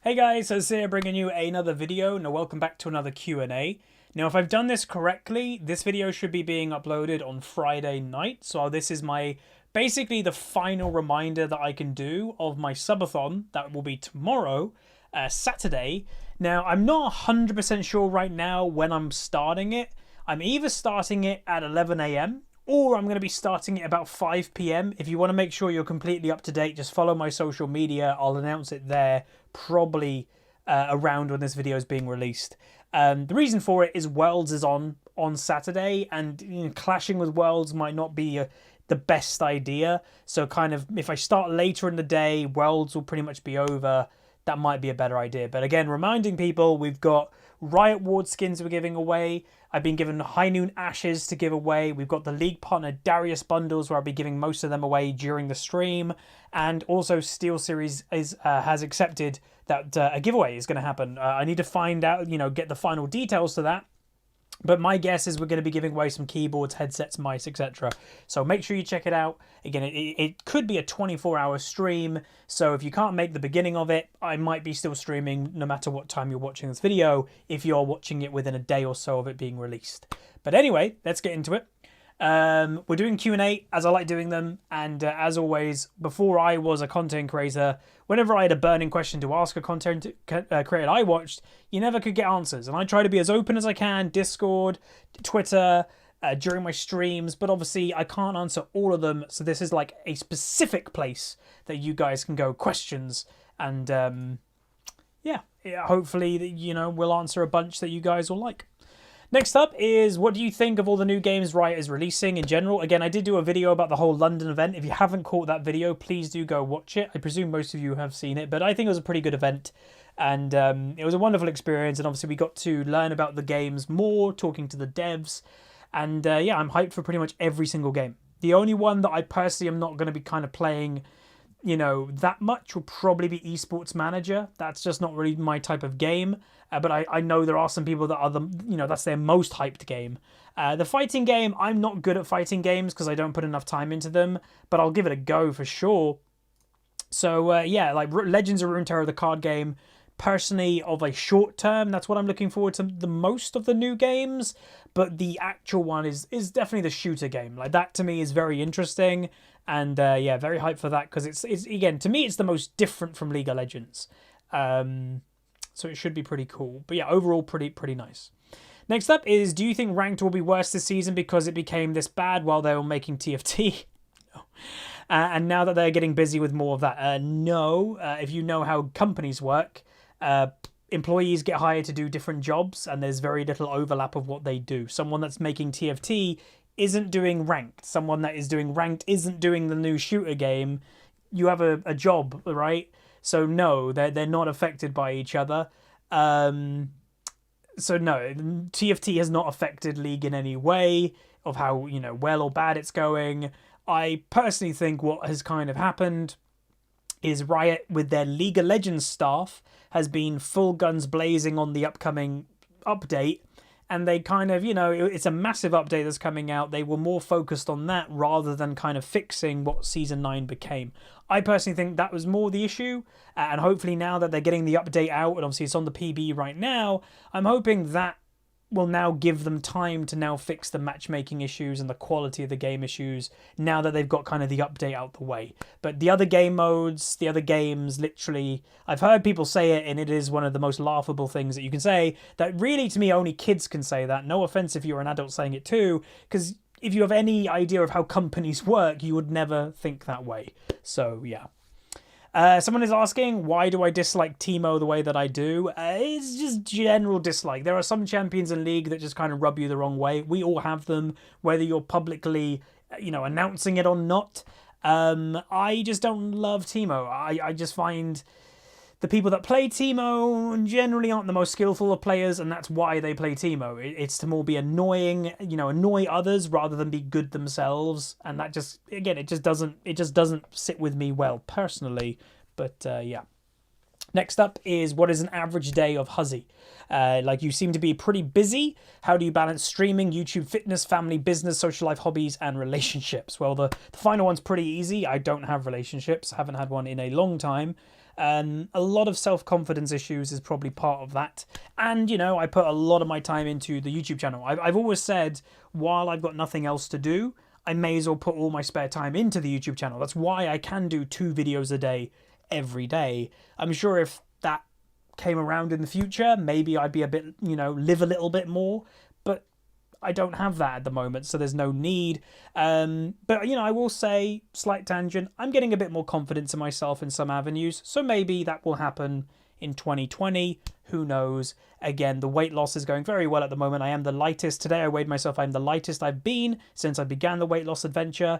Hey guys, so here bringing you another video. Now welcome back to another Q&A. Now if I've done this correctly, this video should be being uploaded on Friday night. So this is basically the final reminder that I can do of my subathon. That will be tomorrow, Saturday. Now I'm not 100% sure right now when I'm starting it. I'm either starting it at 11 AM or I'm going to be starting it about 5 PM. If you want to make sure you're completely up to date, just follow my social media. I'll announce it there probably around when this video is being released. The reason for it is Worlds is on Saturday, and clashing with Worlds might not be the best idea. So kind of if I start later in the day, Worlds will pretty much be over. That might be a better idea. But again, reminding people, we've got Riot Ward skins we're giving away. I've been given High Noon Ashes to give away. We've got the League Partner Darius bundles where I'll be giving most of them away during the stream. And also Steel Series has accepted that a giveaway is going to happen. I need to find out, get the final details to that. But my guess is we're going to be giving away some keyboards, headsets, mice, etc. So make sure you check it out. Again, it could be a 24-hour stream. So if you can't make the beginning of it, I might be still streaming no matter what time you're watching this video, if you're watching it within a day or so of it being released. But anyway, let's get into it. We're doing Q&A as I like doing them, and as always, before I was a content creator, whenever I had a burning question to ask a content creator I watched, you never could get answers, and I try to be as open as I can, Discord, Twitter, during my streams, but obviously I can't answer all of them, so this is like a specific place that you guys can go questions, and yeah, hopefully we'll answer a bunch that you guys will like. Next up is, what do you think of all the new games Riot is releasing in general? Again, I did do a video about the whole London event. If you haven't caught that video, please do go watch it. I presume most of you have seen it, but I think it was a pretty good event. And it was a wonderful experience. And obviously we got to learn about the games more, talking to the devs. And yeah, I'm hyped for pretty much every single game. The only one that I personally am not going to be kind of playing that much will probably be Esports Manager. That's just not really my type of game. But I know there are some people that are that's their most hyped game. The fighting game, I'm not good at fighting games because I don't put enough time into them, but I'll give it a go for sure. So yeah, like Legends of Runeterra, the card game, personally of a short term, that's what I'm looking forward to the most of the new games. But the actual one is definitely the shooter game. Like that to me is very interesting, and yeah, very hyped for that because it's again, to me it's the most different from League of Legends. So it should be pretty cool. But yeah, overall pretty nice. Next up is, do you think Ranked will be worse this season because it became this bad while they were making TFT? No. And now that they're getting busy with more of that? No. If you know how companies work, employees get hired to do different jobs and there's very little overlap of what they do. Someone that's making TFT isn't doing Ranked. Someone that is doing Ranked isn't doing the new shooter game. You have a job, right? So no, they're not affected by each other. So no, TFT has not affected League in any way of how, well or bad it's going. I personally think what has kind of happened is Riot, with their League of Legends staff, has been full guns blazing on the upcoming update. And they kind of, it's a massive update that's coming out. They were more focused on that rather than kind of fixing what Season 9 became. I personally think that was more the issue. And hopefully now that they're getting the update out, and obviously it's on the PB right now, I'm hoping that will now give them time to now fix the matchmaking issues and the quality of the game issues now that they've got kind of the update out the way. But the other game modes, the other games, literally, I've heard people say it, and it is one of the most laughable things that you can say, that really, to me, only kids can say that. No offense if you're an adult saying it too, because if you have any idea of how companies work, you would never think that way. So, yeah. Someone is asking, why do I dislike Teemo the way that I do? It's just general dislike. There are some champions in League that just kind of rub you the wrong way. We all have them, whether you're publicly, announcing it or not. I just don't love Teemo. I just find the people that play Teemo generally aren't the most skillful of players, and that's why they play Teemo. It's to more be annoying, annoy others rather than be good themselves, and that just, again, it just doesn't sit with me well personally. But yeah. Next up is, what is an average day of Huzzy? Like, you seem to be pretty busy. How do you balance streaming, YouTube, fitness, family, business, social life, hobbies, and relationships? Well, the final one's pretty easy. I don't have relationships. I haven't had one in a long time. A lot of self-confidence issues is probably part of that. And, you know, I put a lot of my time into the YouTube channel. I've always said, while I've got nothing else to do, I may as well put all my spare time into the YouTube channel. That's why I can do 2 videos a day every day. I'm sure if that came around in the future, maybe I'd be a bit, you know, live a little bit more, but I don't have that at the moment, so there's no need. But, you know, I will say, slight tangent, I'm getting a bit more confidence in myself in some avenues, so maybe that will happen in 2020. Who knows? Again, the weight loss is going very well at the moment. I am the lightest. Today I weighed myself. I'm the lightest I've been since I began the weight loss adventure.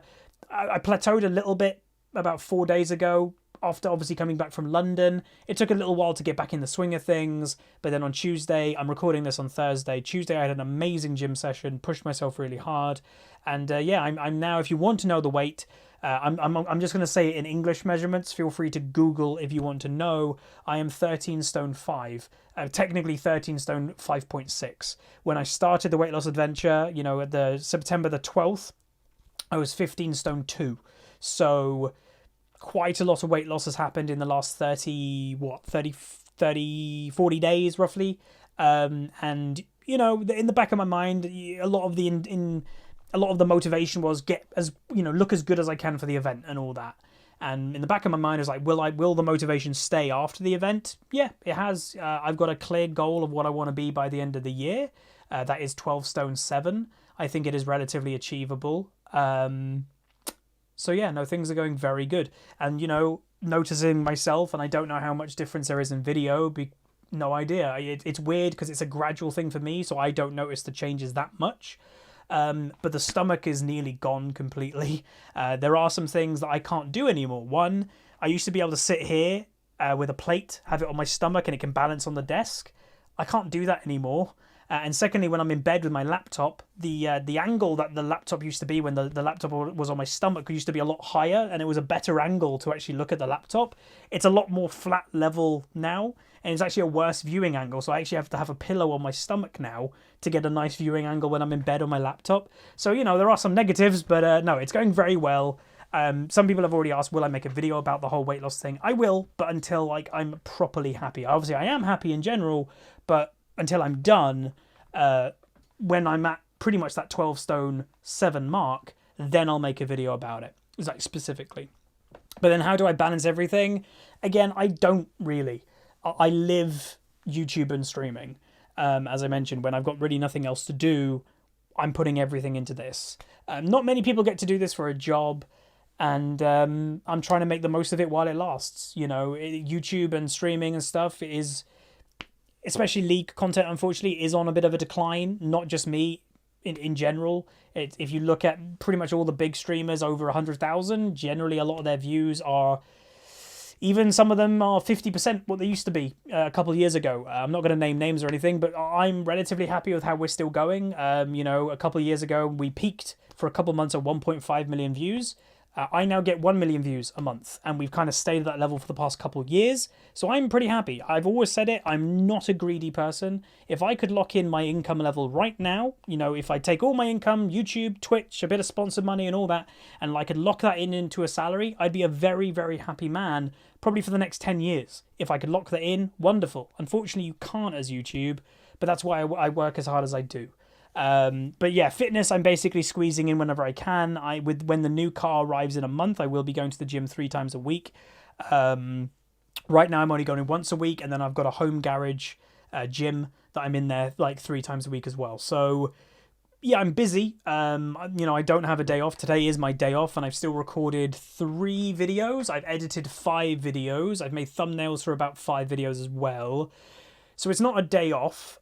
I plateaued a little bit about 4 days ago, after obviously coming back from London. It took a little while to get back in the swing of things, but then on Tuesday, I'm recording this on Thursday. Tuesday, I had an amazing gym session, pushed myself really hard, and yeah, I'm now, if you want to know the weight, I'm just going to say it in English measurements. Feel free to Google if you want to know. I am 13 stone 5, technically 13 stone 5.6. When I started the weight loss adventure, you know, at the September the 12th, I was 15 stone 2. So quite a lot of weight loss has happened in the last 40 days roughly. And, you know, in the back of my mind, a lot of the motivation was look as good as I can for the event and all that. And in the back of my mind, I was like, will the motivation stay after the event? Yeah, it has. I've got a clear goal of what I want to be by the end of the year. That is 12 stone 7. I think it is relatively achievable. So yeah, no, things are going very good. And, you know, noticing myself, and I don't know how much difference there is in video, no idea. It's weird because it's a gradual thing for me, so I don't notice the changes that much. But the stomach is nearly gone completely. There are some things that I can't do anymore. One, I used to be able to sit here with a plate, have it on my stomach, and it can balance on the desk. I can't do that anymore. And secondly, when I'm in bed with my laptop, the angle that the laptop used to be when the laptop was on my stomach used to be a lot higher, and it was a better angle to actually look at the laptop. It's a lot more flat level now, and it's actually a worse viewing angle, so I actually have to have a pillow on my stomach now to get a nice viewing angle when I'm in bed on my laptop. So, you know, there are some negatives, but no, it's going very well. Some people have already asked, will I make a video about the whole weight loss thing? I will, but until, like, I'm properly happy. Obviously, I am happy in general, but until I'm done, when I'm at pretty much that 12 stone 7 mark, then I'll make a video about it, like specifically. But then how do I balance everything? Again, I don't really. I live YouTube and streaming. As I mentioned, when I've got really nothing else to do, I'm putting everything into this. Not many people get to do this for a job, and I'm trying to make the most of it while it lasts. You know, YouTube and streaming and stuff is, especially League content, unfortunately, is on a bit of a decline. Not just me, in general. If you look at pretty much all the big streamers over 100,000, generally a lot of their views are, even some of them are 50% what they used to be a couple of years ago. I'm not going to name names or anything, but I'm relatively happy with how we're still going. You know, a couple of years ago, we peaked for a couple of months at 1.5 million views. I now get 1 million views a month, and we've kind of stayed at that level for the past couple of years. So I'm pretty happy. I've always said it, I'm not a greedy person. If I could lock in my income level right now, you know, if I take all my income, YouTube, Twitch, a bit of sponsored money and all that, and I could lock that into a salary, I'd be a very, very happy man, probably for the next 10 years. If I could lock that in, wonderful. Unfortunately, you can't as YouTube, but that's why I work as hard as I do. But yeah, fitness, I'm basically squeezing in whenever I can. When the new car arrives in a month, I will be going to the gym 3 times a week. Right now I'm only going once a week, and then I've got a home garage gym that I'm in there like 3 times a week as well. So yeah, I'm busy. You know, I don't have a day off. Today is my day off, and I've still recorded 3 videos. I've edited 5 videos. I've made thumbnails for about 5 videos as well. So it's not a day off.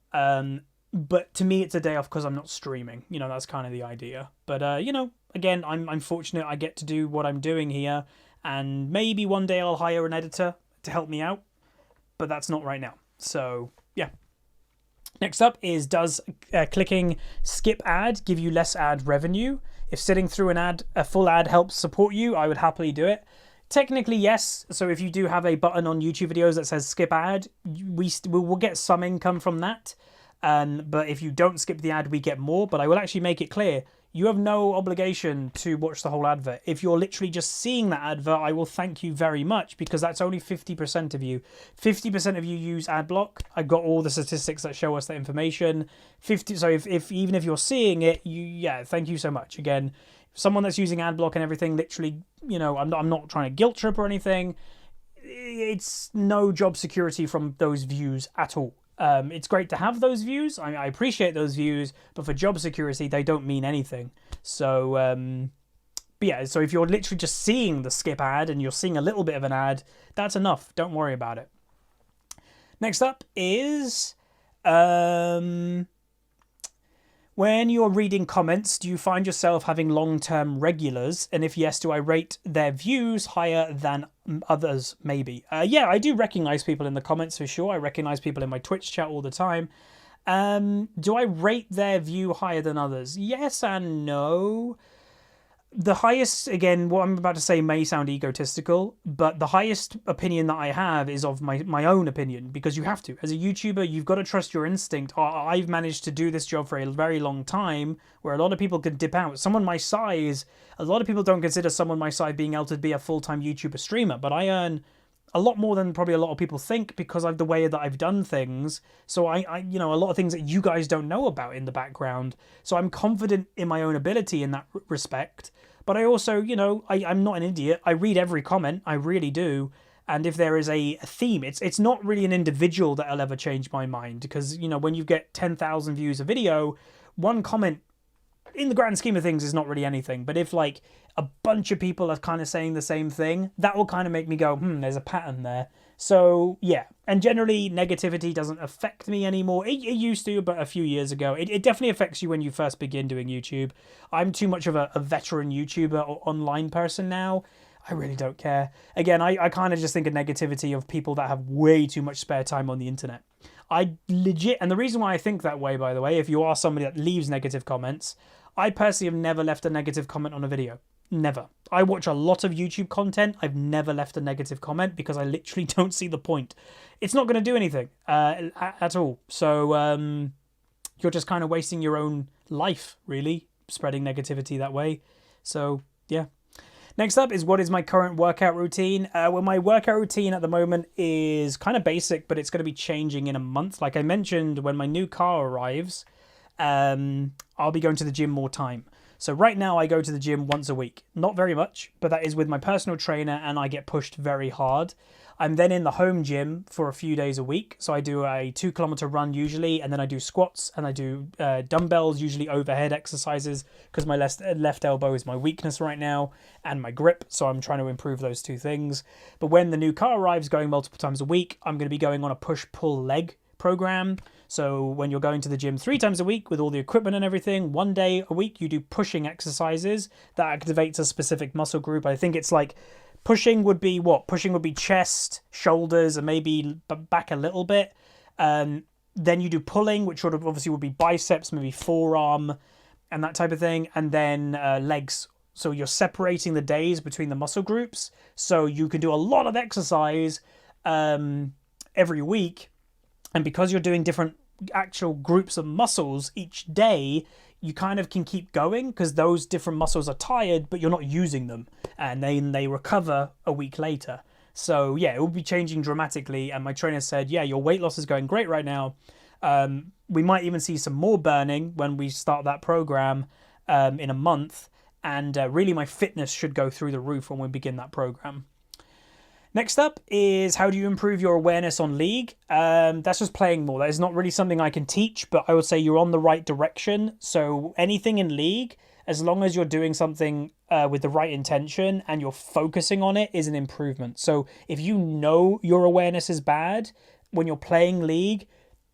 But to me, it's a day off because I'm not streaming. You know, that's kind of the idea. But, you know, again, I'm fortunate I get to do what I'm doing here. And maybe one day I'll hire an editor to help me out. But that's not right now. So, yeah. Next up is, does clicking skip ad give you less ad revenue? If sitting through a full ad helps support you, I would happily do it. Technically, yes. So if you do have a button on YouTube videos that says skip ad, we'll get some income from that. But if you don't skip the ad, we get more. But I will actually make it clear, You have no obligation to watch the whole advert. If you're literally just seeing that advert, I will thank you very much, because that's only 50% of you. 50% of you use ad block. I've got all the statistics that show us that information. 50. So if even if you're seeing it, thank you so much. Again, someone that's using ad block and everything, literally, I'm not trying to guilt trip or anything. It's no job security from those views at all. It's great to have those views. I appreciate those views, but for job security, they don't mean anything. So, but yeah, so if you're literally just seeing the skip ad and you're seeing a little bit of an ad, that's enough. Don't worry about it. Next up is, when you're reading comments, do you find yourself having long-term regulars? And if yes, do I rate their views higher than others, maybe? Yeah, I do recognize people in the comments for sure. I recognize people in my Twitch chat all the time. Do I rate their view higher than others? Yes and no. The highest, again, what I'm about to say may sound egotistical, but the highest opinion that I have is of my own opinion, because you have to. As a YouTuber, you've got to trust your instinct. I've managed to do this job for a very long time, where a lot of people can dip out. Someone my size, a lot of people don't consider someone my size being able to be a full-time YouTuber streamer, but I earn a lot more than probably a lot of people think, because of the way that I've done things. So I a lot of things that you guys don't know about in the background. So I'm confident in my own ability in that respect. But I also, I'm not an idiot. I read every comment. I really do. And if there is a theme, it's not really an individual that'll ever change my mind. Because, when you get 10,000 views a video, one comment, in the grand scheme of things, is not really anything. But if, like, a bunch of people are kind of saying the same thing, that will kind of make me go, there's a pattern there. So, yeah. And generally, negativity doesn't affect me anymore. It used to, but a few years ago. It definitely affects you when you first begin doing YouTube. I'm too much of a veteran YouTuber or online person now. I really don't care. Again, I kind of just think of negativity of people that have way too much spare time on the internet. I legit, and the reason why I think that way, by the way, if you are somebody that leaves negative comments, I personally have never left a negative comment on a video. Never. I watch a lot of YouTube content. I've never left a negative comment because I literally don't see the point. It's not going to do anything at all. So you're just kind of wasting your own life, really, spreading negativity that way. So, yeah. Next up is, what is my current workout routine? Well, my workout routine at the moment is kind of basic, but it's going to be changing in a month. Like I mentioned, when my new car arrives, I'll be going to the gym more time. So right now I go to the gym once a week. Not very much, but that is with my personal trainer, and I get pushed very hard. I'm then in the home gym for a few days a week. So I do a 2-kilometer run usually, and then I do squats, and I do dumbbells, usually overhead exercises, because my left elbow is my weakness right now, and my grip. So I'm trying to improve those two things. But when the new car arrives, going multiple times a week, I'm going to be going on a push-pull leg program. So when you're going to the gym 3 times a week with all the equipment and everything, 1 day a week you do pushing exercises that activates a specific muscle group. I think it's like pushing would be what? Pushing would be chest, shoulders, and maybe back a little bit. Then you do pulling, which sort of obviously would be biceps, maybe forearm, and that type of thing. And then legs. So you're separating the days between the muscle groups. So you can do a lot of exercise every week. And because you're doing different actual groups of muscles each day, you kind of can keep going, because those different muscles are tired, but you're not using them. And then they recover a week later. So, yeah, it will be changing dramatically. And my trainer said, yeah, your weight loss is going great right now. We might even see some more burning when we start that program in a month. And really, my fitness should go through the roof when we begin that program. Next up is, how do you improve your awareness on League? That's just playing more. That is not really something I can teach, but I would say you're on the right direction. So anything in League, as long as you're doing something with the right intention and you're focusing on it, is an improvement. So if you know your awareness is bad, when you're playing League,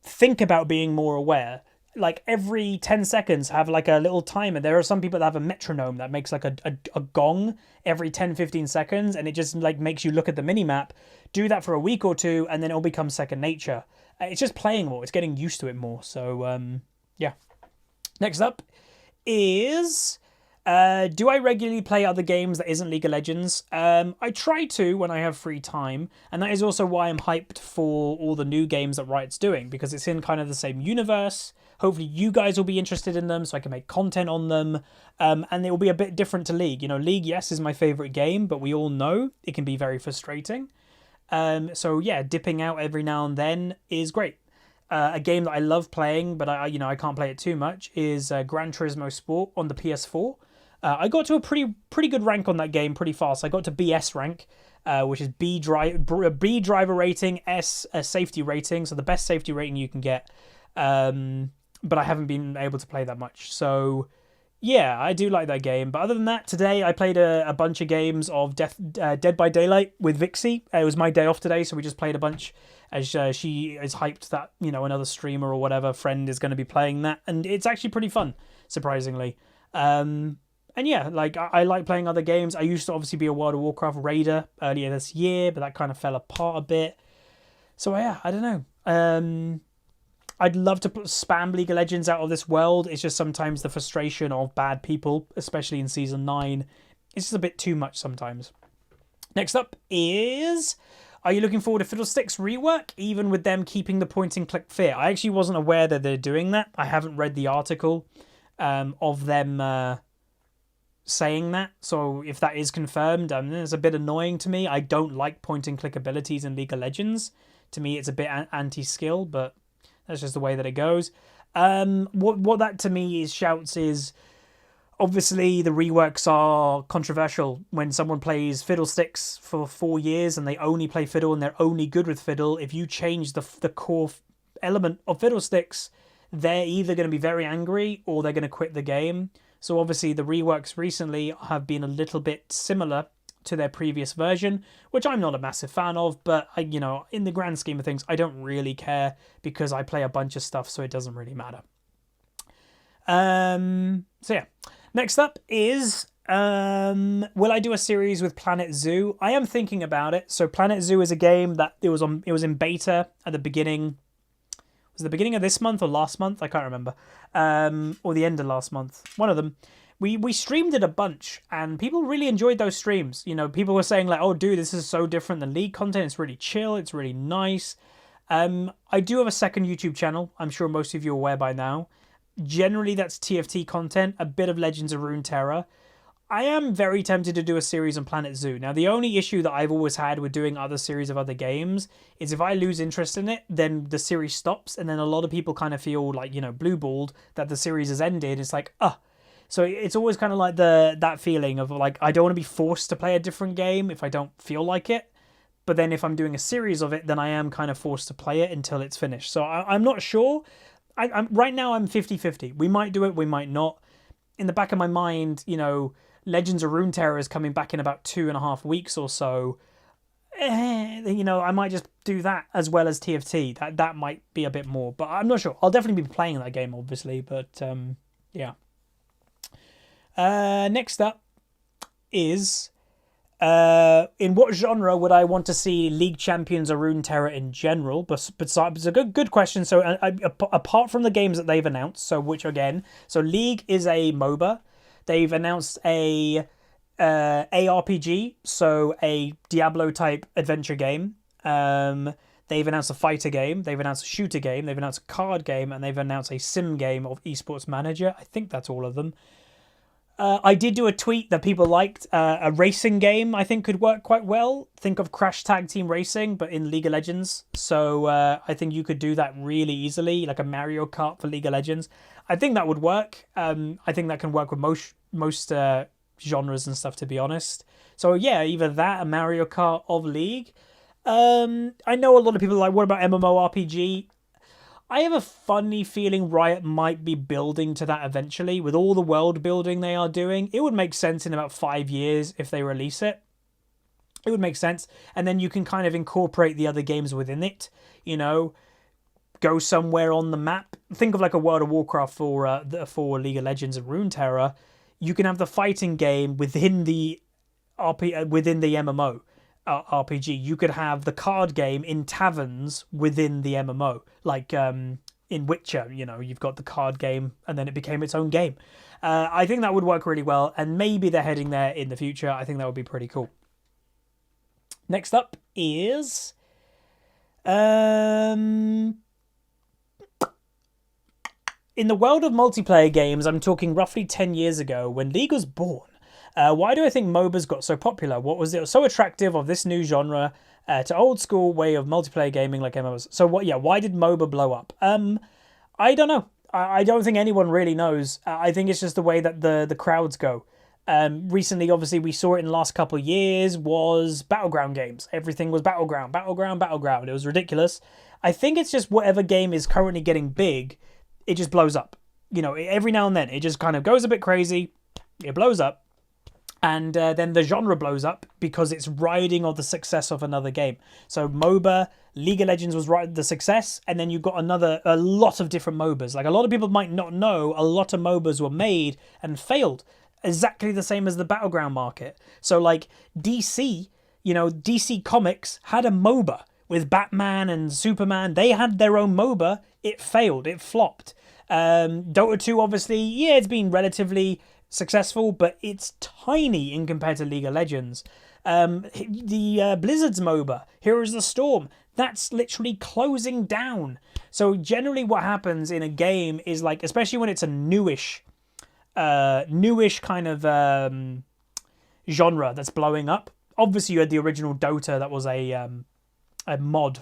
think about being more aware. Like every 10 seconds have like a little timer. There are some people that have a metronome that makes like a gong every 10-15 seconds, and it just like makes you look at the minimap. Do that for a week or two, and then it'll become second nature. It's just playing more. It's getting used to it more. So yeah. Next up is Do I regularly play other games that isn't League of Legends? I try to when I have free time, and that is also why I'm hyped for all the new games that Riot's doing, because it's in kind of the same universe. Hopefully you guys will be interested in them so I can make content on them, and it will be a bit different to League. You know, League, yes, is my favourite game, but we all know it can be very frustrating. So yeah, dipping out every now and then is great. A game that I love playing, but I can't play it too much, is Gran Turismo Sport on the PS4. I got to a pretty good rank on that game pretty fast. I got to BS rank, which is B driver rating, S safety rating, so the best safety rating you can get. But I haven't been able to play that much. So yeah, I do like that game. But other than that, today I played a bunch of games of Dead by Daylight with Vixie. It was my day off today, so we just played a bunch as she is hyped that, you know, another streamer or whatever friend is going to be playing that. And it's actually pretty fun, surprisingly. And yeah, like I like playing other games. I used to obviously be a World of Warcraft raider earlier this year, but that kind of fell apart a bit. So yeah, I don't know. I'd love to spam League of Legends out of this world. It's just sometimes the frustration of bad people, especially in Season 9, it's just a bit too much sometimes. Next up is, are you looking forward to Fiddlesticks rework, even with them keeping the point-and-click fear? I actually wasn't aware that they're doing that. I haven't read the article of them saying that. So if that is confirmed, it's a bit annoying to me. I don't like point-and-click abilities in League of Legends. To me, it's a bit anti-skill, but that's just the way that it goes. What that to me shouts is, obviously the reworks are controversial. When someone plays Fiddlesticks for 4 years and they only play Fiddle and they're only good with Fiddle, if you change the core element of Fiddlesticks, they're either going to be very angry or they're going to quit the game. So obviously the reworks recently have been a little bit similar to their previous version, which I'm not a massive fan of, but in the grand scheme of things, I don't really care because I play a bunch of stuff, so it doesn't really matter. So yeah, next up is, will I do a series with Planet Zoo? I am thinking about it. So Planet Zoo is a game that it was in beta at the beginning. Was it the beginning of this month or last month? I can't remember. Or the end of last month. One of them. We streamed it a bunch, and people really enjoyed those streams. You know, people were saying like, "Oh, dude, this is so different than League content. It's really chill. It's really nice." I do have a second YouTube channel. I'm sure most of you are aware by now. Generally, that's TFT content, a bit of Legends of Runeterra. I am very tempted to do a series on Planet Zoo. Now, the only issue that I've always had with doing other series of other games is if I lose interest in it, then the series stops, and then a lot of people kind of feel like, blue-balled that the series has ended. It's like, So it's always kind of like that feeling of like, I don't want to be forced to play a different game if I don't feel like it. But then if I'm doing a series of it, then I am kind of forced to play it until it's finished. So I'm not sure. Right now I'm 50-50. We might do it, we might not. In the back of my mind, Legends of Runeterra is coming back in about 2.5 weeks or so. I might just do that as well as TFT. That might be a bit more, but I'm not sure. I'll definitely be playing that game, obviously, but yeah. Next up is, in what genre would I want to see League Champions or Runeterra in general? But it's a good question. So apart from the games that they've announced, so League is a MOBA. They've announced a ARPG, so a Diablo-type adventure game. They've announced a fighter game. They've announced a shooter game. They've announced a card game. And they've announced a sim game of Esports Manager. I think that's all of them. I did do a tweet that people liked. A racing game, I think, could work quite well. Think of Crash Tag Team Racing, but in League of Legends. So I think you could do that really easily, like a Mario Kart for League of Legends. I think that would work. I think that can work with most genres and stuff, to be honest. So yeah, either that, a Mario Kart of League. I know a lot of people are like, what about MMORPG? I have a funny feeling Riot might be building to that eventually. With all the world building they are doing, it would make sense in about 5 years if they release it. It would make sense. And then you can kind of incorporate the other games within it. Go somewhere on the map. Think of like a World of Warcraft for League of Legends and Runeterra. You can have the fighting game within the MMO. RPG. You could have the card game in taverns within the MMO, like in Witcher, you know, you've got the card game and then it became its own game. I think that would work really well, and maybe they're heading there in the future. I think that would be pretty cool. Next up is... in the world of multiplayer games, I'm talking roughly 10 years ago, when League was born, why do I think MOBAs got so popular? What was it so attractive of this new genre to old school way of multiplayer gaming like MMOs? So why did MOBA blow up? I don't know. I don't think anyone really knows. I think it's just the way that the crowds go. Recently, obviously, we saw it in the last couple of years, was Battleground games. Everything was Battleground. It was ridiculous. I think it's just whatever game is currently getting big, it just blows up. You know, every now and then, it just kind of goes a bit crazy. It blows up. And then the genre blows up because it's riding on the success of another game. So MOBA, League of Legends was riding the success, and then you've got a lot of different MOBAs. Like, a lot of people might not know, a lot of MOBAs were made and failed. Exactly the same as the Battleground market. So, like, DC, you know, DC Comics had a MOBA with Batman and Superman. They had their own MOBA. It failed. It flopped. Dota 2, obviously, yeah, it's been relatively successful, but it's tiny in compared to League of Legends. The Blizzard's MOBA, Heroes of the Storm, that's literally closing down. So generally what happens in a game is, like, especially when it's a newish kind of genre that's blowing up. Obviously you had the original Dota that was a mod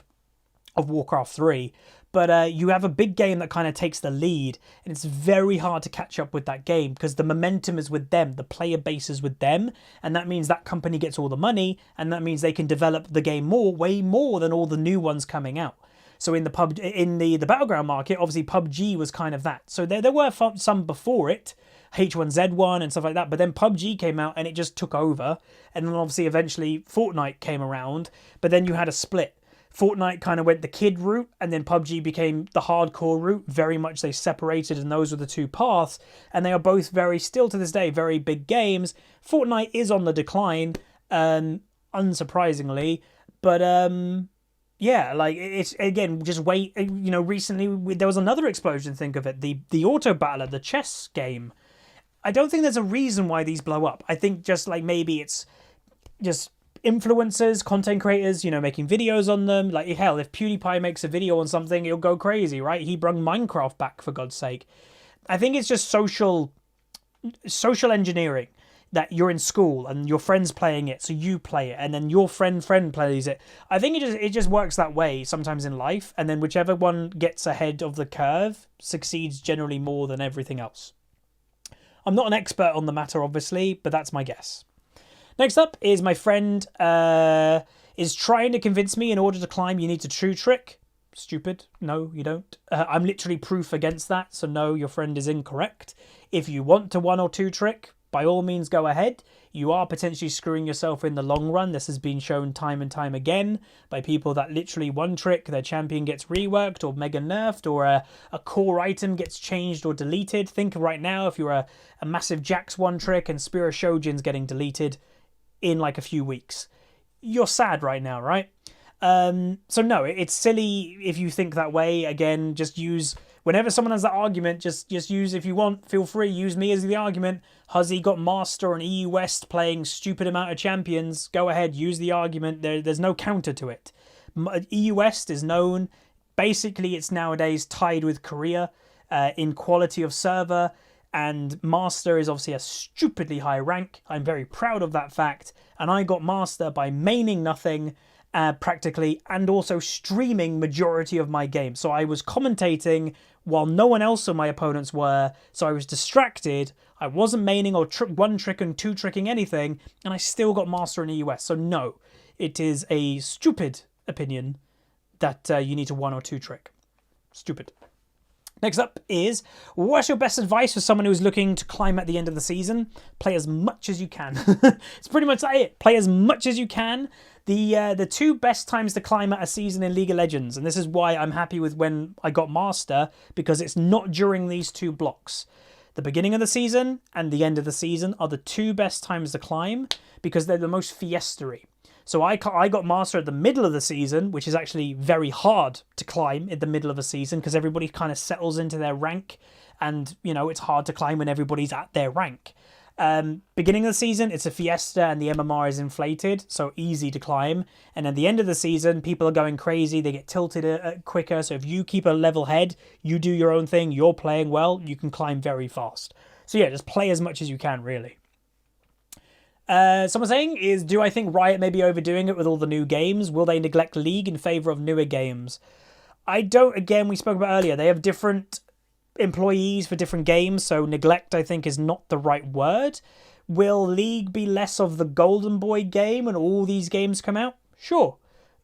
of Warcraft 3, but you have a big game that kind of takes the lead, and it's very hard to catch up with that game because the momentum is with them, the player base is with them, and that means that company gets all the money, and that means they can develop the game way more than all the new ones coming out. So in the Battleground market, obviously PUBG was kind of that. So there were some before it, H1Z1 and stuff like that, but then PUBG came out and it just took over, and then obviously eventually Fortnite came around, but then you had a split. Fortnite kind of went the kid route, and then PUBG became the hardcore route. Very much they separated, and those were the two paths, and they are both still to this day, very big games. Fortnite is on the decline, unsurprisingly, but yeah, like, it's, again, just wait. You know, recently there was another explosion, think of it, the Auto Battler, the chess game. I don't think there's a reason why these blow up. I think just, like, maybe it's just influencers, content creators, you know, making videos on them. Like, hell, if PewDiePie makes a video on something, it'll go crazy, right? He brought Minecraft back, for God's sake. I think it's just social engineering, that you're in school and your friend's playing it, so you play it, and then your friend plays it. I think it just works that way sometimes in life, and then whichever one gets ahead of the curve succeeds generally more than everything else. I'm not an expert on the matter, obviously, but that's my guess. Next up is my friend is trying to convince me in order to climb you need to true trick. Stupid. No, you don't. I'm literally proof against that, so no, your friend is incorrect. If you want to 1 or 2 trick, by all means go ahead. You are potentially screwing yourself in the long run. This has been shown time and time again by people that literally 1 trick, their champion gets reworked or mega nerfed, or a core item gets changed or deleted. Think right now, if you're a massive Jax 1 trick and Spear of Shojin's getting deleted in like a few weeks, you're sad right now, right? So no, it's silly if you think that way. Again, just use, whenever someone has that argument, just use, if you want, feel free, use me as the argument. Huzzy got Master and EU West playing stupid amount of champions. Go ahead, use the argument. There's no counter to it. EU West is known, basically it's nowadays tied with Korea in quality of server, and Master is obviously a stupidly high rank. I'm very proud of that fact, and I got Master by maining nothing practically, and also streaming majority of my game. So I was commentating while no one else of my opponents were, so I was distracted. I wasn't maining or 1 trick and 2 tricking anything, and I still got Master in EUS. So no, it is a stupid opinion that you need to 1 or 2 trick. Stupid. Next up is, what's your best advice for someone who's looking to climb at the end of the season? Play as much as you can. It's pretty much it. Play as much as you can. The 2 best times to climb at a season in League of Legends, and this is why I'm happy with when I got Master, because it's not during these 2 blocks. The beginning of the season and the end of the season are the 2 best times to climb, because they're the most fiesta-y. So I got Master at the middle of the season, which is actually very hard to climb in the middle of a season because everybody kind of settles into their rank, and, you know, it's hard to climb when everybody's at their rank. Beginning of the season, it's a fiesta and the MMR is inflated, so easy to climb. And at the end of the season, people are going crazy. They get tilted quicker. So if you keep a level head, you do your own thing, you're playing well, you can climb very fast. So yeah, just play as much as you can, really. Someone saying is, do I think Riot may be overdoing it with all the new games? Will they neglect League in favour of newer games? I don't. Again, we spoke about earlier. They have different employees for different games, so neglect, I think, is not the right word. Will League be less of the golden boy game when all these games come out? Sure.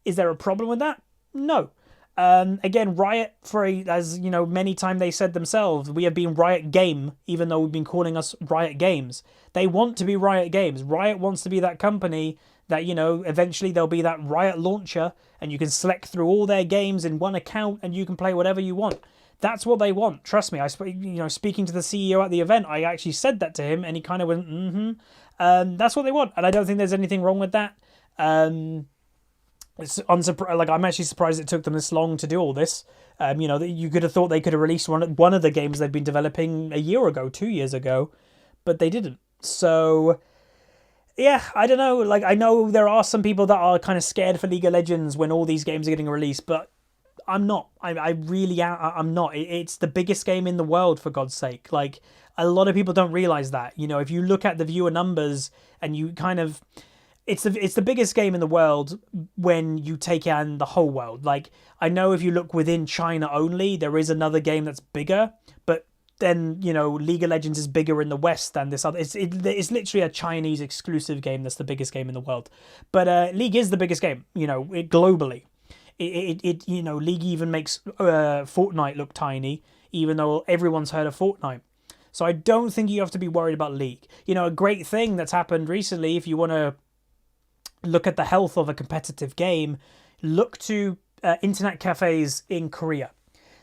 Is there a problem with that? No. Again, Riot, as you know, many times they said themselves, we have been Riot Game, even though we've been calling us Riot Games. They want to be Riot Games. Riot wants to be that company that, you know, eventually there'll be that Riot launcher and you can select through all their games in one account and you can play whatever you want. That's what they want. Trust me. Speaking to the CEO at the event, I actually said that to him, and he kind of went, that's what they want, and I don't think there's anything wrong with that. It's like, I'm actually surprised it took them this long to do all this. You know, you could have thought they could have released one of the games they've been developing a year ago, 2 years ago, but they didn't. So yeah, I don't know. Like, I know there are some people that are kind of scared for League of Legends when all these games are getting released, but I'm not. I really am. I'm not. It's the biggest game in the world, for God's sake. Like, a lot of people don't realize that. You know, if you look at the viewer numbers and you kind of, it's the biggest game in the world when you take in the whole world. Like, I know if you look within China only, there is another game that's bigger, but then, you know, League of Legends is bigger in the West than this other. It's literally a Chinese exclusive game that's the biggest game in the world. But League is the biggest game, you know, globally. It you know, League even makes Fortnite look tiny, even though everyone's heard of Fortnite. So I don't think you have to be worried about League. You know, a great thing that's happened recently, if you want to look at the health of a competitive game, look to internet cafes in Korea.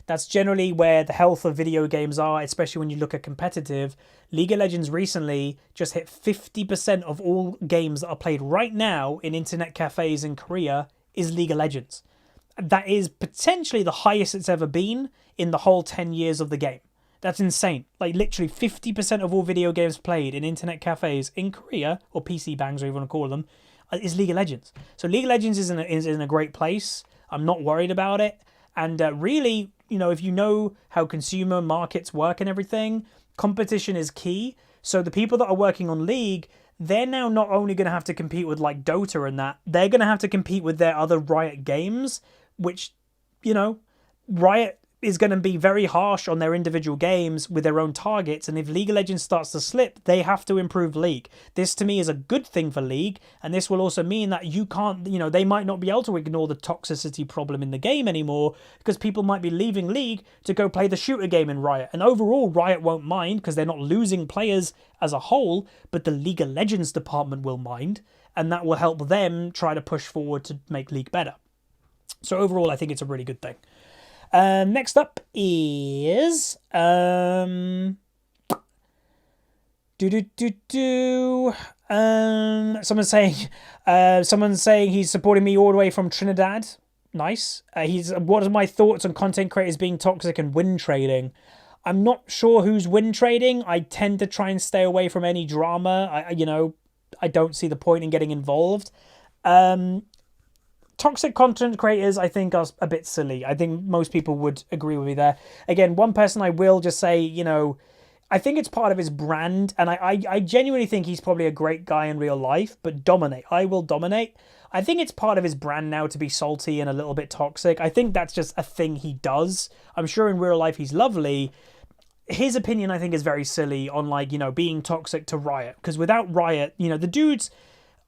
That's generally where the health of video games are, especially when you look at competitive. League of Legends recently just hit 50% of all games that are played right now in internet cafes in Korea is League of Legends. That is potentially the highest it's ever been in the whole 10 years of the game. That's insane. Like, literally 50% of all video games played in internet cafes in Korea, or PC bangs, or you want to call them, is League of Legends. So League of Legends is in a great place. I'm not worried about it. And really, you know, if you know how consumer markets work and everything, competition is key. So the people that are working on League, they're now not only going to have to compete with, like, Dota and that, they're going to have to compete with their other Riot games, which, you know, Riot is going to be very harsh on their individual games with their own targets, and if League of Legends starts to slip, they have to improve League. This, to me, is a good thing for League, and this will also mean that you can't, you know, they might not be able to ignore the toxicity problem in the game anymore, because people might be leaving League to go play the shooter game in Riot, and overall, Riot won't mind, because they're not losing players as a whole, but the League of Legends department will mind, and that will help them try to push forward to make League better. So overall, I think it's a really good thing. Next up is someone's saying he's supporting me all the way from Trinidad. Nice. What are my thoughts on content creators being toxic and win trading? I'm not sure who's win trading. I tend to try and stay away from any drama. I don't see the point in getting involved. Toxic content creators, I think, are a bit silly. I think most people would agree with me there. Again, one person I will just say, you know, I think it's part of his brand, and I genuinely think he's probably a great guy in real life, but dominate. I will dominate. I think it's part of his brand now to be salty and a little bit toxic. I think that's just a thing he does. I'm sure in real life he's lovely. His opinion, I think, is very silly on, like, you know, being toxic to Riot. Because without Riot, you know, the dude's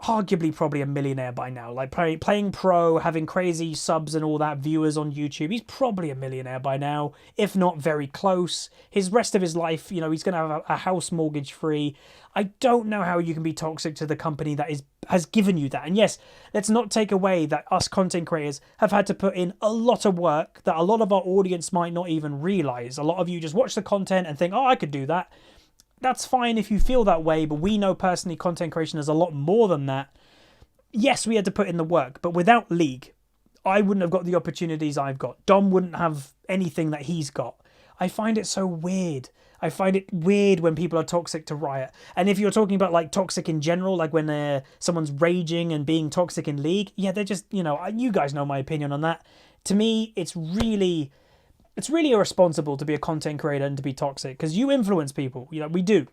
arguably probably a millionaire by now. Like, playing pro, having crazy subs and all that, viewers on YouTube, he's probably a millionaire by now, if not very close. His rest of his life, you know, he's going to have a house mortgage free. I don't know how you can be toxic to the company that has given you that. And yes, let's not take away that us content creators have had to put in a lot of work that a lot of our audience might not even realize. A lot of you just watch the content and think, oh, I could do that. That's fine if you feel that way, but we know personally content creation is a lot more than that. yes, we had to put in the work, but without League, I wouldn't have got the opportunities I've got. Dom wouldn't have anything that he's got. I find it so weird. I find it weird when people are toxic to Riot. And if you're talking about like toxic in general, like when someone's raging and being toxic in League, yeah, they're just, you know, you guys know my opinion on that. To me, it's really irresponsible to be a content creator and to be toxic, because you influence people. You know, we do.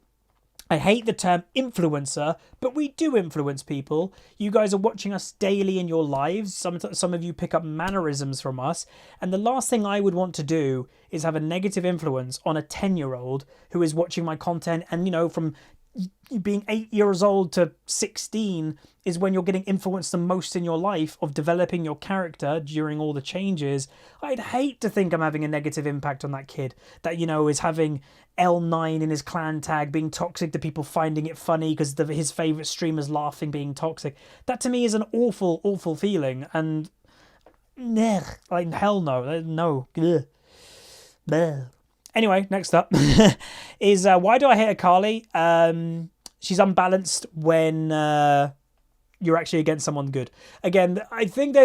I hate the term influencer, but we do influence people. You guys are watching us daily in your lives. Some of you pick up mannerisms from us. And the last thing I would want to do is have a negative influence on a 10-year-old who is watching my content. And, you know, from being 8 years old to 16 is when you're getting influenced the most in your life of developing your character during all the changes. I'd hate to think I'm having a negative impact on that kid that, you know, is having L9 in his clan tag, being toxic to people finding it funny because his favourite streamer's laughing, being toxic. That to me is an awful, awful feeling. And like, hell no. Ugh. Bleh. Anyway, next up is why do I hate Akali? She's unbalanced when you're actually against someone good. Again, I think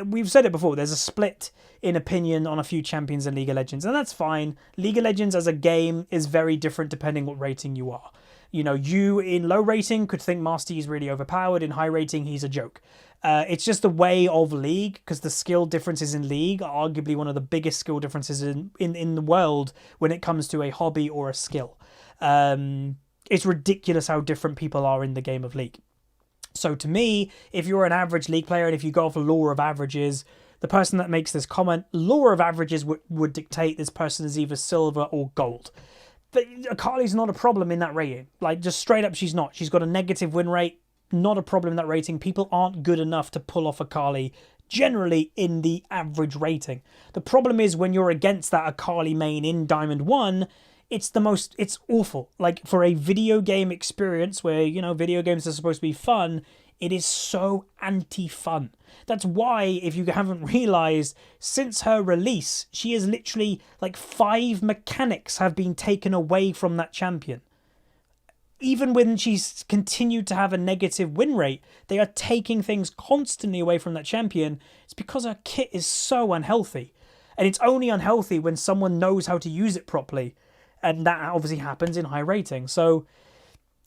we've said it before, there's a split in opinion on a few champions in League of Legends, and that's fine. League of Legends as a game is very different depending what rating you are. You know, you in low rating could think Master Yi is really overpowered. In high rating, he's a joke. It's just the way of League, because the skill differences in League are arguably one of the biggest skill differences in the world when it comes to a hobby or a skill. It's ridiculous how different people are in the game of League. So to me, if you're an average League player and if you go off a law of averages, the person that makes this comment, law of averages would dictate this person is either silver or gold. But Akali's not a problem in that rating. Like, just straight up, she's not. She's got a negative win rate. Not a problem in that rating. People aren't good enough to pull off Akali generally in the average rating. The problem is when you're against that Akali main in Diamond 1, it's awful. Like, for a video game experience where, you know, video games are supposed to be fun, it is so anti-fun. That's why, if you haven't realised, since her release, she is literally, like, 5 mechanics have been taken away from that champion. Even when she's continued to have a negative win rate, they are taking things constantly away from that champion. It's because her kit is so unhealthy. And it's only unhealthy when someone knows how to use it properly. And that obviously happens in high rating. So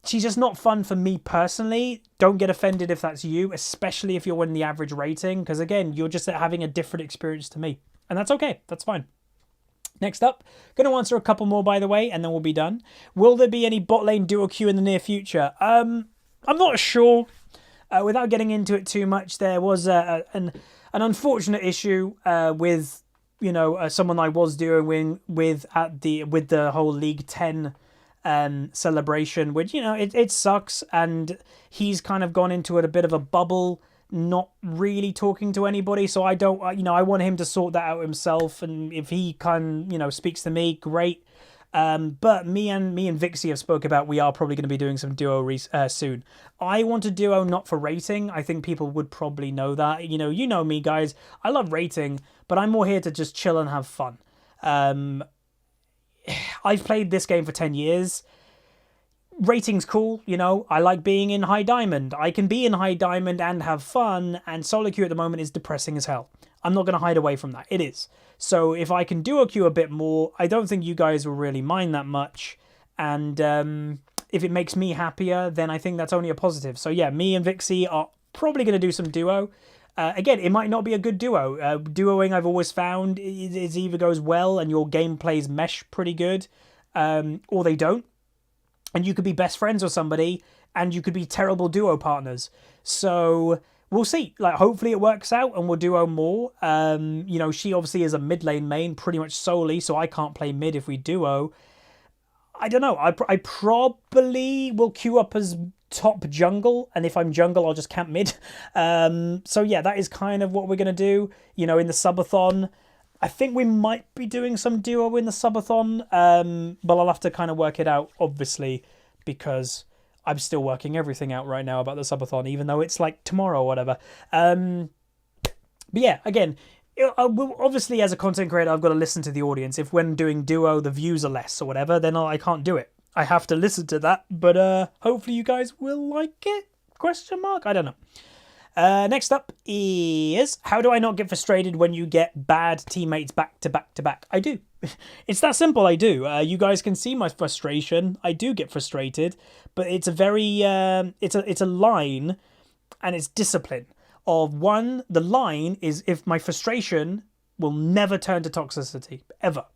she's just not fun for me personally. Don't get offended if that's you, especially if you're in the average rating. Because again, you're just having a different experience to me. And that's okay. That's fine. Next up, going to answer a couple more, by the way, and then we'll be done. Will there be any bot lane duo queue in the near future? I'm not sure. Without getting into it too much, there was an unfortunate issue with, you know, someone I was duoing with with the whole League 10 celebration, which, you know, it sucks, and he's kind of gone into a bit of a bubble, not really talking to anybody. So I don't, you know, I want him to sort that out himself, and if he can, you know, speaks to me, great. But me and Vixie have spoke about we are probably going to be doing some duo soon. I want a duo not for rating. I think people would probably know that. You know me, guys. I love rating, but I'm more here to just chill and have fun. I've played this game for 10 years. Rating's cool, you know. I like being in high diamond. I can be in high diamond and have fun, and solo queue at the moment is depressing as hell. I'm not going to hide away from that. It is. So if I can duo queue a bit more, I don't think you guys will really mind that much. And if it makes me happier, then I think that's only a positive. So yeah, me and Vixie are probably going to do some duo. Again, it might not be a good duo. Duoing, I've always found, is either goes well and your gameplays mesh pretty good, or they don't. And you could be best friends with somebody, and you could be terrible duo partners. So we'll see. Like, hopefully it works out, and we'll duo more. You know, she obviously is a mid lane main pretty much solely, so I can't play mid if we duo. I don't know. I probably will queue up as top jungle, and if I'm jungle, I'll just camp mid. So yeah, that is kind of what we're gonna do. You know, in the subathon, I think we might be doing some duo in the subathon, but I'll have to kind of work it out, obviously, because I'm still working everything out right now about the subathon, even though it's like tomorrow or whatever. But yeah, again, obviously as a content creator, I've got to listen to the audience. If when doing duo, the views are less or whatever, then I can't do it. I have to listen to that, but hopefully you guys will like it? Question mark? I don't know. Next up is, how do I not get frustrated when you get bad teammates back to back to back? I do. It's that simple, I do. You guys can see my frustration. I do get frustrated, but it's a very, it's a line, and it's discipline. Of one, the line is if my frustration will never turn to toxicity, ever.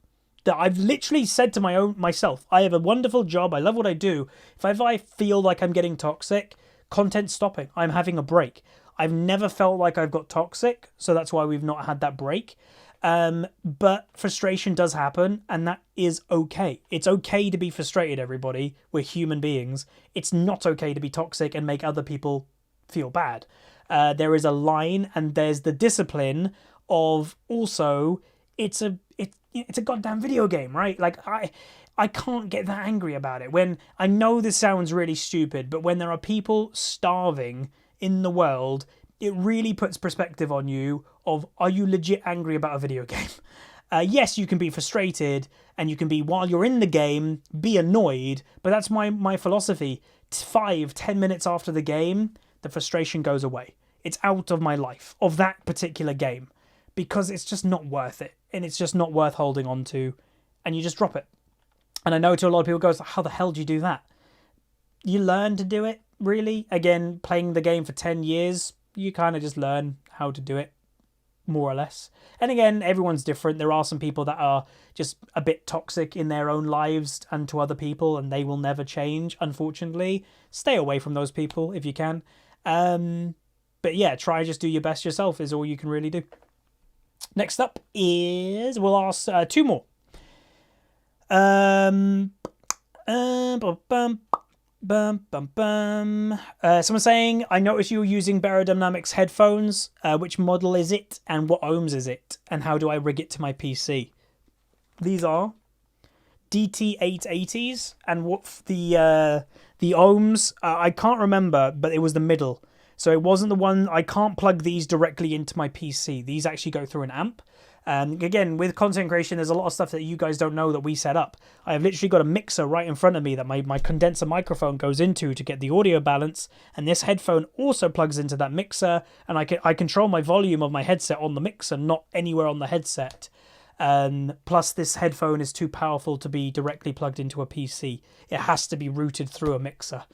That I've literally said to myself, I have a wonderful job, I love what I do. If ever I feel like I'm getting toxic, content stopping, I'm having a break. I've never felt like I've got toxic, so that's why we've not had that break. But frustration does happen, and that is okay. It's okay to be frustrated, everybody. We're human beings. It's not okay to be toxic and make other people feel bad. There is a line, and there's the discipline of also, it's a goddamn video game, right? Like, I can't get that angry about it. When, I know this sounds really stupid, but when there are people starving in the world, it really puts perspective on you of, are you legit angry about a video game? Yes, you can be frustrated, and you can be, while you're in the game, be annoyed, but that's my philosophy. 5-10 minutes after the game, the frustration goes away. It's out of my life, of that particular game, because it's just not worth it, and it's just not worth holding on to, and you just drop it. And I know to a lot of people goes, how the hell do you do that? You learn to do it, really. Again, playing the game for 10 years, you kind of just learn how to do it, more or less. And again, everyone's different. There are some people that are just a bit toxic in their own lives and to other people, and they will never change, unfortunately. Stay away from those people if you can. But yeah, try and just do your best yourself is all you can really do. Next up is, we'll ask 2 more. Someone saying, I noticed you were using Barodynamics headphones. Which model is it, and what ohms is it, and how do I rig it to my PC? These are DT880s, and what the ohms, I can't remember, but it was the middle. So it wasn't the one, I can't plug these directly into my PC. These actually go through an amp. Again, with content creation, there's a lot of stuff that you guys don't know that we set up. I have literally got a mixer right in front of me that my condenser microphone goes into to get the audio balance, and this headphone also plugs into that mixer, and I control my volume of my headset on the mixer, not anywhere on the headset. Plus, this headphone is too powerful to be directly plugged into a PC. It has to be routed through a mixer.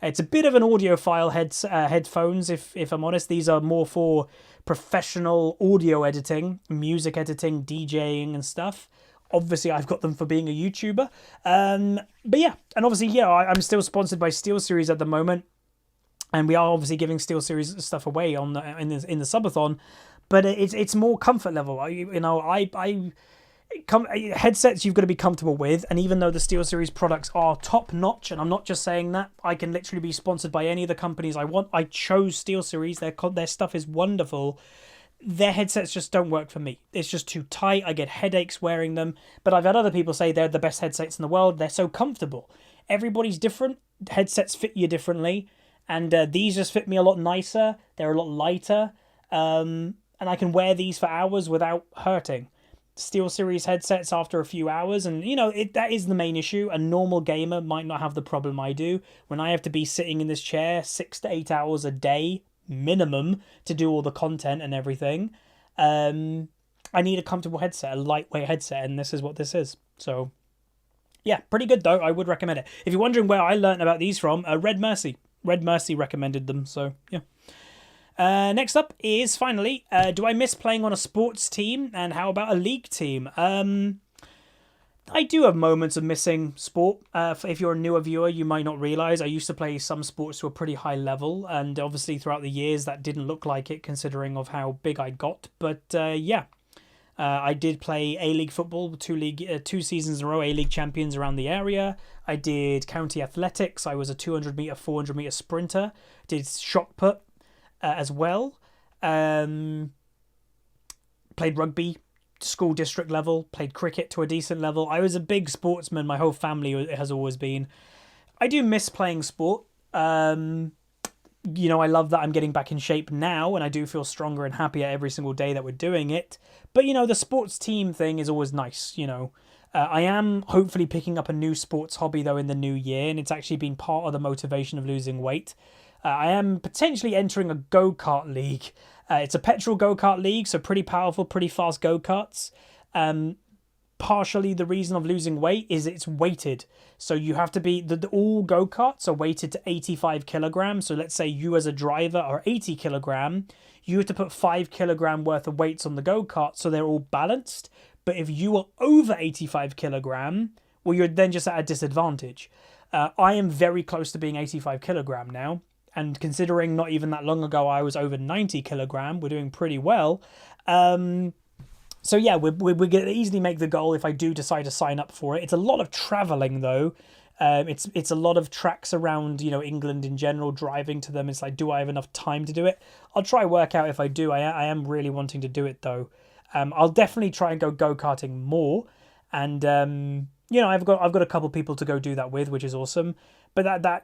It's a bit of an audiophile headphones, if I'm honest. These are more for professional audio editing, music editing, DJing and stuff. Obviously, I've got them for being a YouTuber. But yeah, and obviously, yeah, I'm still sponsored by SteelSeries at the moment. And we are obviously giving SteelSeries stuff away in the subathon. But it's more comfort level. Headsets you've got to be comfortable with, and even though the SteelSeries products are top notch, and I'm not just saying that, I can literally be sponsored by any of the companies I want. I chose SteelSeries. Their stuff is wonderful. Their headsets just don't work for me. It's just too tight. I get headaches wearing them. But I've had other people say they're the best headsets in the world. They're so comfortable. Everybody's different. Headsets fit you differently, and these just fit me a lot nicer. They're a lot lighter, and I can wear these for hours without hurting. SteelSeries headsets after a few hours, and that is the main issue. A normal gamer might not have the problem I do. When I have to be sitting in this chair 6 to 8 hours a day minimum to do all the content and everything, I need a comfortable headset, a lightweight headset, and this is what this is. So yeah, pretty good though. I would recommend it. If you're wondering where I learned about these from, Red Mercy recommended them, so yeah. Next up is, finally, do I miss playing on a sports team, and how about a league team? I do have moments of missing sport. If you're a newer viewer, you might not realise I used to play some sports to a pretty high level, and obviously throughout the years that didn't look like it considering of how big I got. But yeah, I did play A-League football, 2 seasons in a row, A-League champions around the area. I did county athletics. I was a 200 metre, 400 metre sprinter. Did shot put as well. Played rugby, school district level. Played cricket to a decent level. I was a big sportsman. My whole family has always been. I do miss playing sport. I love that I'm getting back in shape now, and I do feel stronger and happier every single day that we're doing it. But, the sports team thing is always nice, I am hopefully picking up a new sports hobby, though, in the new year, and it's actually been part of the motivation of losing weight. I am potentially entering a go-kart league. It's a petrol go-kart league, so pretty powerful, pretty fast go-karts. Partially the reason of losing weight is it's weighted. So you have to be, all go-karts are weighted to 85 kilograms. So let's say you as a driver are 80 kilogram, you have to put 5 kilogram worth of weights on the go-kart so they're all balanced. But if you are over 85 kilogram, well, you're then just at a disadvantage. I am very close to being 85 kilogram now. And considering not even that long ago I was over 90 kilogram, we're doing pretty well. So yeah, we're going to easily make the goal if I do decide to sign up for it. It's a lot of travelling though. It's a lot of tracks around, England in general, driving to them. It's like, do I have enough time to do it? I'll try work out if I do. I am really wanting to do it though. I'll definitely try and go karting more. And, I've got a couple people to go do that with, which is awesome. But that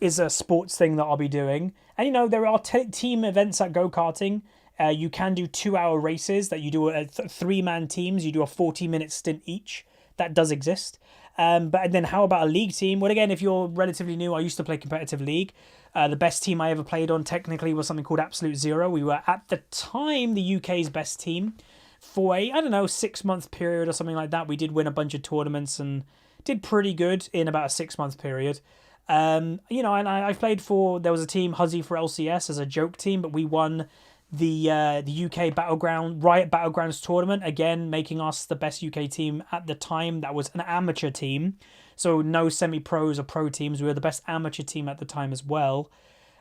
is a sports thing that I'll be doing. And, there are team events at go-karting. You can do 2-hour races that you do 3-man teams. You do a 40-minute stint each. That does exist. But then how about a league team? Well, again, if you're relatively new, I used to play competitive league. The best team I ever played on technically was something called Absolute Zero. We were at the time the UK's best team for a, 6-month period or something like that. We did win a bunch of tournaments and did pretty good in about a 6-month period. And I played for, there was a team, Huzzy for LCS, as a joke team, but we won the UK Riot Battlegrounds tournament, again making us the best UK team at the time. That was an amateur team, so no semi-pros or pro teams. We were the best amateur team at the time as well.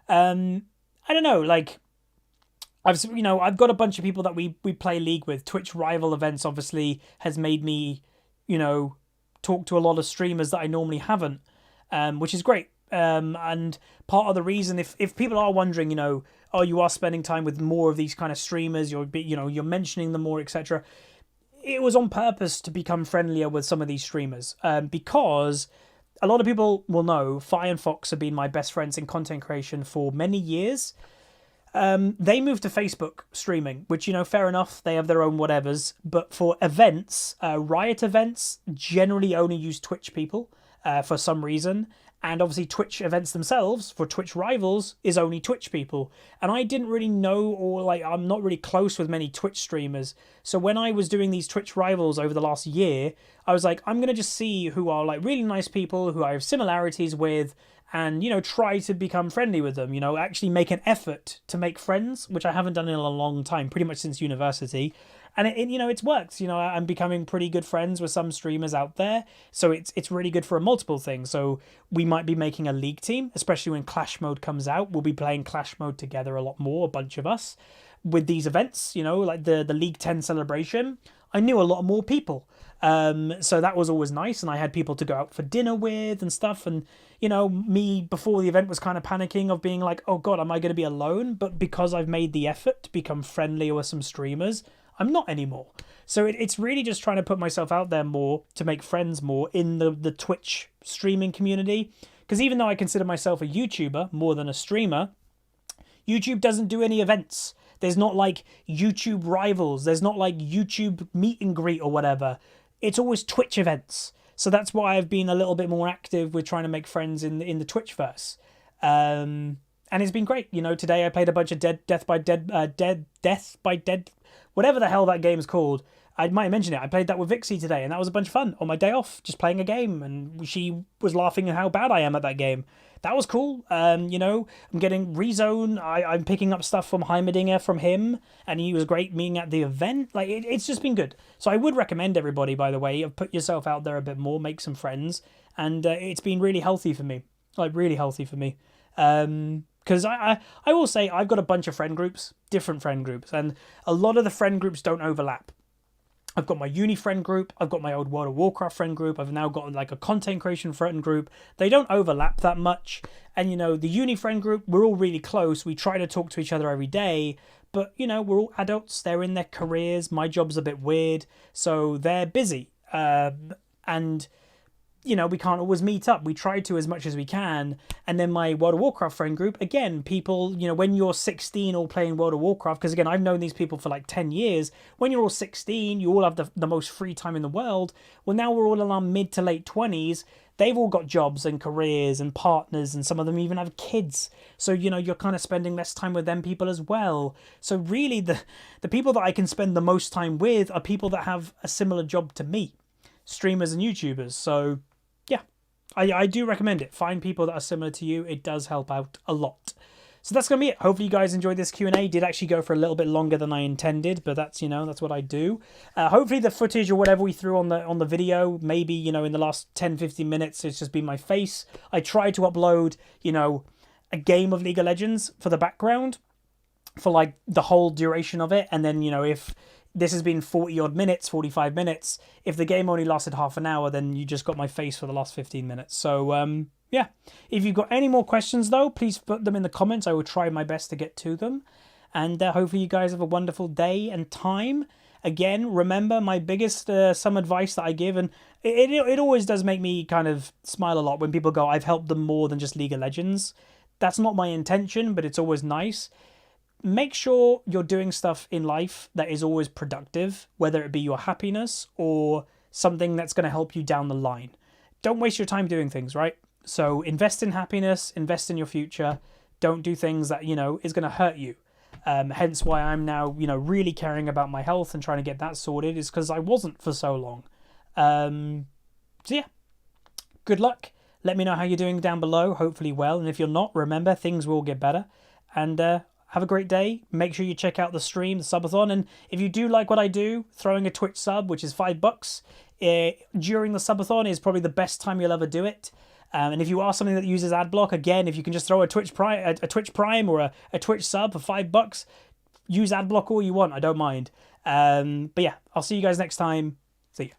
I don't know, like I've got a bunch of people that we play league with. Twitch rival events obviously has made me talk to a lot of streamers that I normally haven't, which is great. And part of the reason, if people are wondering, you are spending time with more of these kind of streamers, you're mentioning them more, etc. It was on purpose to become friendlier with some of these streamers, because a lot of people will know Fi and Fox have been my best friends in content creation for many years. They moved to Facebook streaming, which, fair enough, they have their own whatevers. But for events, Riot events generally only use Twitch people for some reason. And obviously Twitch events themselves, for Twitch rivals, is only Twitch people. And I didn't really know, or I'm not really close with many Twitch streamers. So when I was doing these Twitch rivals over the last year, I was like, I'm going to just see who are really nice people, who I have similarities with, and, try to become friendly with them, actually make an effort to make friends, which I haven't done in a long time, pretty much since university. And it's worked. I'm becoming pretty good friends with some streamers out there. So it's really good for multiple things. So we might be making a league team, especially when Clash Mode comes out. We'll be playing Clash Mode together a lot more, a bunch of us, with these events, like the League 10 celebration. I knew a lot more people. So that was always nice. And I had people to go out for dinner with and stuff. And, me before the event was kind of panicking of being like, oh God, am I going to be alone? But because I've made the effort to become friendlier with some streamers, I'm not anymore. So it's really just trying to put myself out there more to make friends more in the Twitch streaming community. Because even though I consider myself a YouTuber more than a streamer, YouTube doesn't do any events. There's not like YouTube rivals. There's not like YouTube meet and greet or whatever. It's always Twitch events. So that's why I've been a little bit more active with trying to make friends in the Twitchverse. And it's been great. Today I played a bunch of Death by Dead, whatever the hell that game's called. I might mention it. I played that with Vixie today, and that was a bunch of fun on my day off, just playing a game, and she was laughing at how bad I am at that game. That was cool. I'm getting Rezone. I'm picking up stuff from Heimerdinger from him, and he was great meeting at the event. Like, it's just been good. So I would recommend everybody, by the way, put yourself out there a bit more, make some friends, and it's been really healthy for me. Like, really healthy for me. Because I will say I've got a bunch of friend groups, different friend groups, and a lot of the friend groups don't overlap. I've got my uni friend group, I've got my old World of Warcraft friend group, I've now got like a content creation friend group. They don't overlap that much. And, the uni friend group, we're all really close. We try to talk to each other every day. But, we're all adults. They're in their careers. My job's a bit weird. So they're busy. And you know, we can't always meet up. We try to as much as we can. And then my World of Warcraft friend group, again, people, you know, when you're 16 all playing World of Warcraft, because again, I've known these people for like 10 years. When you're all 16, you all have the most free time in the world. Well, now we're all in our mid to late 20s. They've all got jobs and careers and partners, and some of them even have kids. So, you know, you're kind of spending less time with them people as well. So really, the people that I can spend the most time with are people that have a similar job to me, streamers and YouTubers. So yeah, I do recommend it. Find people that are similar to you. It does help out a lot. So that's going to be it. Hopefully you guys enjoyed this Q&A. Did actually go for a little bit longer than I intended, but that's, you know, that's what I do. Hopefully the footage or whatever we threw on the video, maybe, you know, in the last 10-15 minutes, it's just been my face. I tried to upload, you know, a game of League of Legends for the background for like the whole duration of it. And then, you know, if this has been 40 odd minutes, 45 minutes, if the game only lasted half an hour, then you just got my face for the last 15 minutes. So, yeah, if you've got any more questions, though, please put them in the comments. I will try my best to get to them. And hopefully you guys have a wonderful day and time. Again, remember my biggest some advice that I give, and it always does make me kind of smile a lot when people go, I've helped them more than just League of Legends. That's not my intention, but it's always nice. Make sure you're doing stuff in life that is always productive, whether it be your happiness or something that's going to help you down the line. Don't waste your time doing things, right? So invest in happiness, invest in your future. Don't do things that, you know, is going to hurt you. Hence why I'm now, you know, really caring about my health and trying to get that sorted, is because I wasn't for so long. So yeah, good luck. Let me know how you're doing down below. Hopefully well. And if you're not, remember, things will get better. And have a great day. Make sure you check out the stream, the subathon. And if you do like what I do, throwing a Twitch sub, which is $5, during the subathon is probably the best time you'll ever do it. And if you are something that uses ad block, again, if you can just throw a Twitch Prime or a Twitch sub for $5, use ad block all you want. I don't mind. But yeah, I'll see you guys next time. See ya.